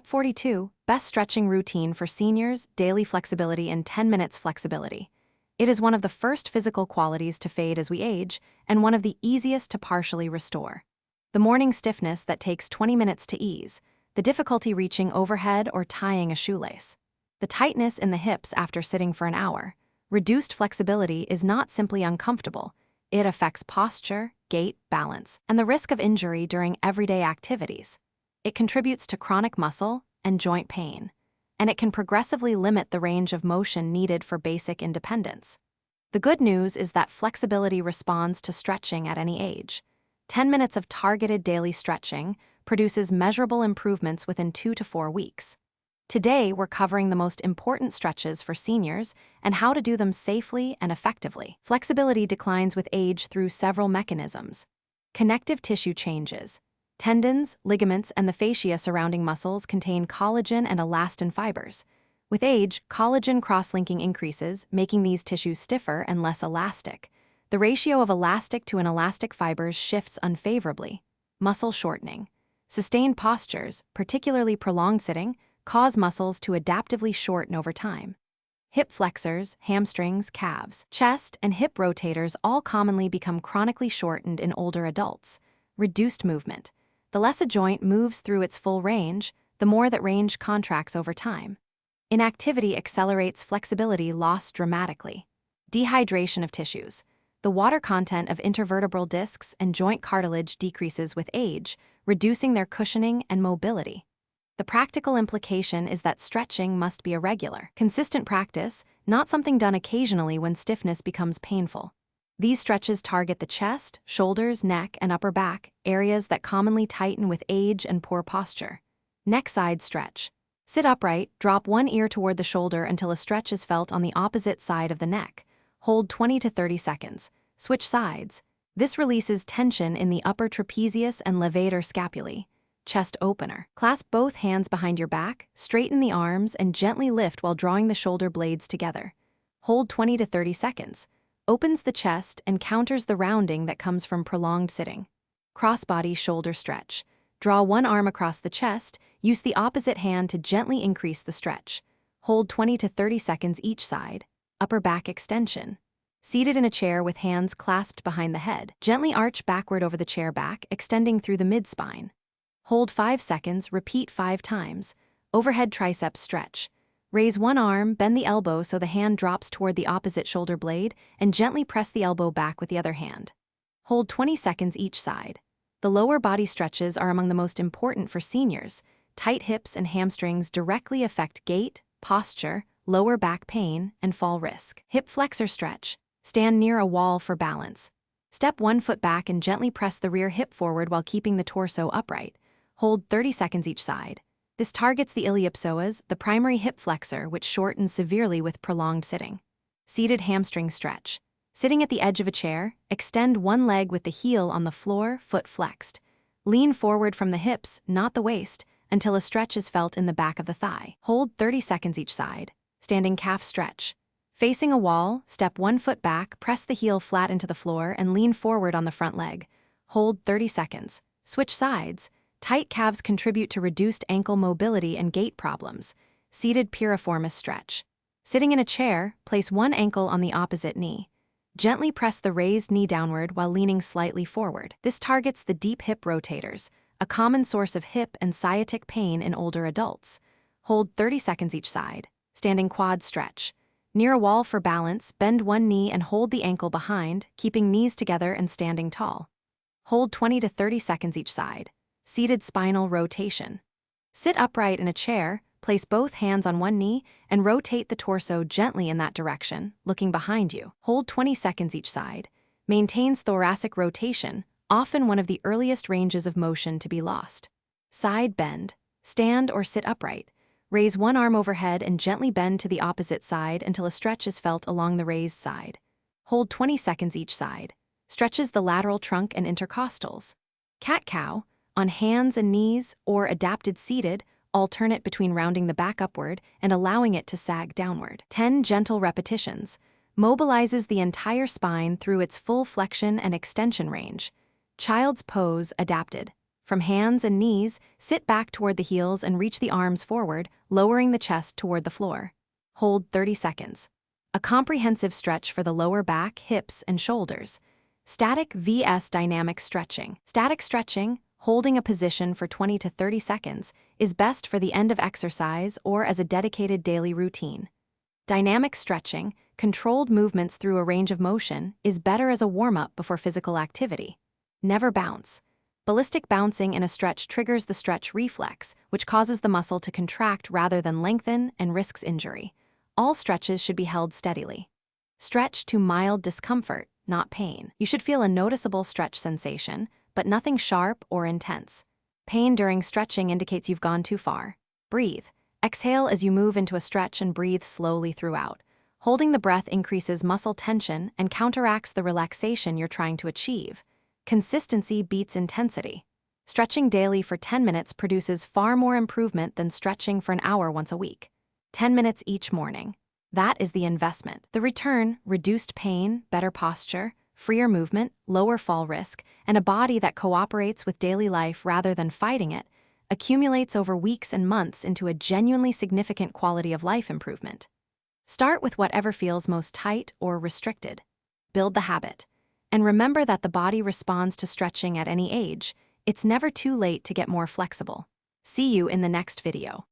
Tip 42, best stretching routine for seniors, daily flexibility in 10 minutes flexibility. It is one of the first physical qualities to fade as we age, and one of the easiest to partially restore. The morning stiffness that takes 20 minutes to ease, the difficulty reaching overhead or tying a shoelace, the tightness in the hips after sitting for an hour. Reduced flexibility is not simply uncomfortable, it affects posture, gait, balance, and the risk of injury during everyday activities. It contributes to chronic muscle and joint pain, and it can progressively limit the range of motion needed for basic independence. The good news is that flexibility responds to stretching at any age. 10 minutes of targeted daily stretching produces measurable improvements within 2 to 4 weeks. Today, we're covering the most important stretches for seniors and how to do them safely and effectively. Flexibility declines with age through several mechanisms. Connective tissue changes. Tendons, ligaments, and the fascia surrounding muscles contain collagen and elastin fibers. With age, collagen cross-linking increases, making these tissues stiffer and less elastic. The ratio of elastic to inelastic fibers shifts unfavorably. Muscle shortening. Sustained postures, particularly prolonged sitting, cause muscles to adaptively shorten over time. Hip flexors, hamstrings, calves, chest, and hip rotators all commonly become chronically shortened in older adults. Reduced movement. The less a joint moves through its full range, the more that range contracts over time. Inactivity accelerates flexibility loss dramatically. Dehydration of tissues. The water content of intervertebral discs and joint cartilage decreases with age, reducing their cushioning and mobility. The practical implication is that stretching must be a regular, consistent practice, not something done occasionally when stiffness becomes painful. These stretches target the chest, shoulders, neck, and upper back, areas that commonly tighten with age and poor posture. Neck side stretch. Sit upright, drop one ear toward the shoulder until a stretch is felt on the opposite side of the neck. Hold 20 to 30 seconds. Switch sides. This releases tension in the upper trapezius and levator scapulae. Chest opener. Clasp both hands behind your back, straighten the arms, and gently lift while drawing the shoulder blades together. Hold 20 to 30 seconds. Opens the chest and counters the rounding that comes from prolonged sitting. Crossbody shoulder stretch. Draw one arm across the chest, use the opposite hand to gently increase the stretch. Hold 20 to 30 seconds each side. Upper back extension. Seated in a chair with hands clasped behind the head, gently arch backward over the chair back, extending through the mid-spine. Hold 5 seconds, repeat 5 times. Overhead tricep stretch. Raise one arm, bend the elbow so the hand drops toward the opposite shoulder blade, and gently press the elbow back with the other hand. Hold 20 seconds each side. The lower body stretches are among the most important for seniors. Tight hips and hamstrings directly affect gait, posture, lower back pain, and fall risk. Hip flexor stretch. Stand near a wall for balance. Step one foot back and gently press the rear hip forward while keeping the torso upright. Hold 30 seconds each side. This targets the iliopsoas, the primary hip flexor, which shortens severely with prolonged sitting. Seated hamstring stretch. Sitting at the edge of a chair, extend one leg with the heel on the floor, foot flexed. Lean forward from the hips, not the waist, until a stretch is felt in the back of the thigh. Hold 30 seconds each side. Standing calf stretch. Facing a wall, step one foot back, press the heel flat into the floor, and lean forward on the front leg. Hold 30 seconds. Switch sides. Tight calves contribute to reduced ankle mobility and gait problems. Seated piriformis stretch. Sitting in a chair, place one ankle on the opposite knee. Gently press the raised knee downward while leaning slightly forward. This targets the deep hip rotators, a common source of hip and sciatic pain in older adults. Hold 30 seconds each side. Standing quad stretch. Near a wall for balance, bend one knee and hold the ankle behind, keeping knees together and standing tall. Hold 20 to 30 seconds each side. Seated spinal rotation. Sit upright in a chair, place both hands on one knee, and rotate the torso gently in that direction, looking behind you. Hold 20 seconds each side. Maintains thoracic rotation, often one of the earliest ranges of motion to be lost. Side bend. Stand or sit upright. Raise one arm overhead and gently bend to the opposite side until a stretch is felt along the raised side. Hold 20 seconds each side. Stretches the lateral trunk and intercostals. Cat-cow. On hands and knees, or adapted seated, alternate between rounding the back upward and allowing it to sag downward. 10 gentle repetitions. Mobilizes the entire spine through its full flexion and extension range. Child's pose adapted. From hands and knees, sit back toward the heels and reach the arms forward, lowering the chest toward the floor. Hold 30 seconds. A comprehensive stretch for the lower back, hips, and shoulders. Static vs. dynamic stretching. Static stretching, holding a position for 20 to 30 seconds, is best for the end of exercise or as a dedicated daily routine. Dynamic stretching, controlled movements through a range of motion, is better as a warm-up before physical activity. Never bounce. Ballistic bouncing in a stretch triggers the stretch reflex, which causes the muscle to contract rather than lengthen and risks injury. All stretches should be held steadily. Stretch to mild discomfort, not pain. You should feel a noticeable stretch sensation, but nothing sharp or intense. Pain during stretching indicates you've gone too far. Breathe. Exhale as you move into a stretch and breathe slowly throughout. Holding the breath increases muscle tension and counteracts the relaxation you're trying to achieve. Consistency beats intensity. Stretching daily for 10 minutes produces far more improvement than stretching for an hour once a week. 10 minutes each morning. That is the investment. The return: reduced pain, better posture, freer movement, lower fall risk, and a body that cooperates with daily life rather than fighting it, accumulates over weeks and months into a genuinely significant quality of life improvement. Start with whatever feels most tight or restricted. Build the habit. And remember that the body responds to stretching at any age. It's never too late to get more flexible. See you in the next video.